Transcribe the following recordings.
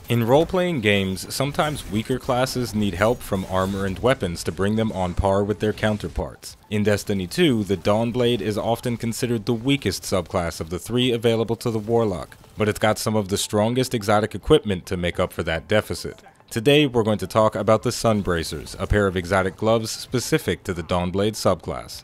In role-playing games, sometimes weaker classes need help from armor and weapons to bring them on par with their counterparts. In Destiny 2, the Dawnblade is often considered the weakest subclass of the three available to the Warlock, but it's got some of the strongest exotic equipment to make up for that deficit. Today, we're going to talk about the Sunbracers, a pair of exotic gloves specific to the Dawnblade subclass.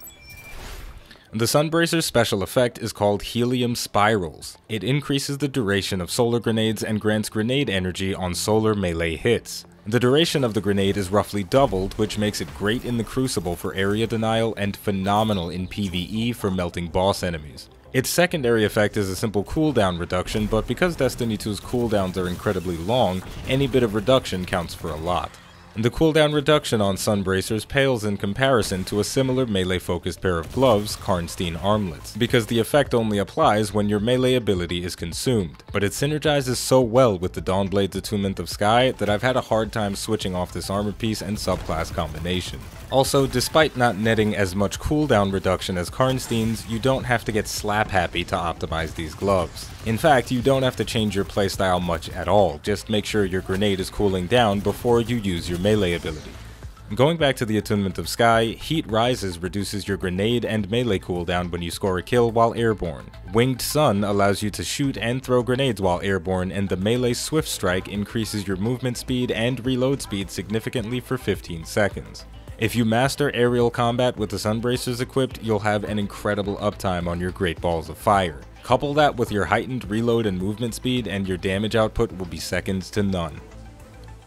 The Sunbracers' special effect is called Helium Spirals. It increases the duration of solar grenades and grants grenade energy on solar melee hits. The duration of the grenade is roughly doubled, which makes it great in the Crucible for area denial and phenomenal in PvE for melting boss enemies. Its secondary effect is a simple cooldown reduction, but because Destiny 2's cooldowns are incredibly long, any bit of reduction counts for a lot. The cooldown reduction on Sunbracers pales in comparison to a similar melee-focused pair of gloves, Karnstein Armlets, because the effect only applies when your melee ability is consumed. But it synergizes so well with the Dawnblade's Attunement of Sky that I've had a hard time switching off this armor piece and subclass combination. Also, despite not netting as much cooldown reduction as Karnstein's, you don't have to get slap-happy to optimize these gloves. In fact, you don't have to change your playstyle much at all, just make sure your grenade is cooling down before you use your melee ability. Going back to the Attunement of Sky, Heat Rises reduces your grenade and melee cooldown when you score a kill while airborne. Winged Sun allows you to shoot and throw grenades while airborne, and the melee Swift Strike increases your movement speed and reload speed significantly for 15 seconds. If you master aerial combat with the Sunbracers equipped, you'll have an incredible uptime on your Great Balls of Fire. Couple that with your heightened reload and movement speed, and your damage output will be seconds to none.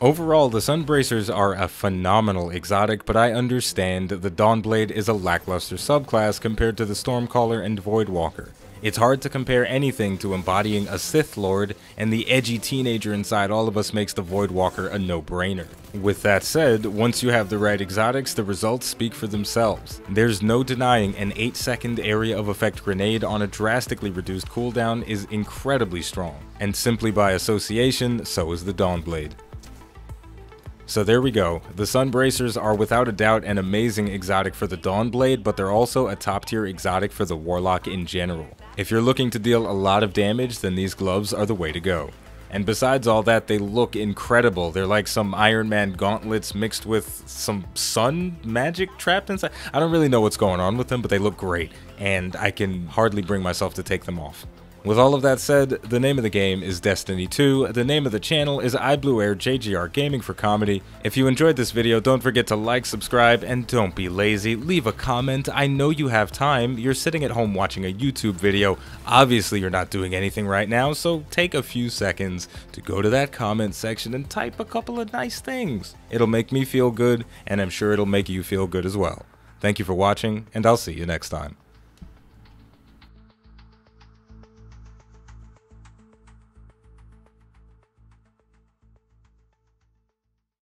Overall, the Sunbracers are a phenomenal exotic, but I understand the Dawnblade is a lackluster subclass compared to the Stormcaller and Voidwalker. It's hard to compare anything to embodying a Sith Lord, and the edgy teenager inside all of us makes the Voidwalker a no-brainer. With that said, once you have the right exotics, the results speak for themselves. There's no denying an 8-second area of effect grenade on a drastically reduced cooldown is incredibly strong, and simply by association, so is the Dawnblade. So there we go. The Sunbracers are without a doubt an amazing exotic for the Dawnblade, but they're also a top tier exotic for the Warlock in general. If you're looking to deal a lot of damage, then these gloves are the way to go. And besides all that, they look incredible. They're like some Iron Man gauntlets mixed with some sun magic trapped inside. I don't really know what's going on with them, but they look great, and I can hardly bring myself to take them off. With all of that said, the name of the game is Destiny 2, the name of the channel is iBluairJgR Gaming for Comedy. If you enjoyed this video, don't forget to like, subscribe, and don't be lazy. Leave a comment. I know you have time. You're sitting at home watching a YouTube video. Obviously you're not doing anything right now, so take a few seconds to go to that comment section and type a couple of nice things. It'll make me feel good, and I'm sure it'll make you feel good as well. Thank you for watching, and I'll see you next time.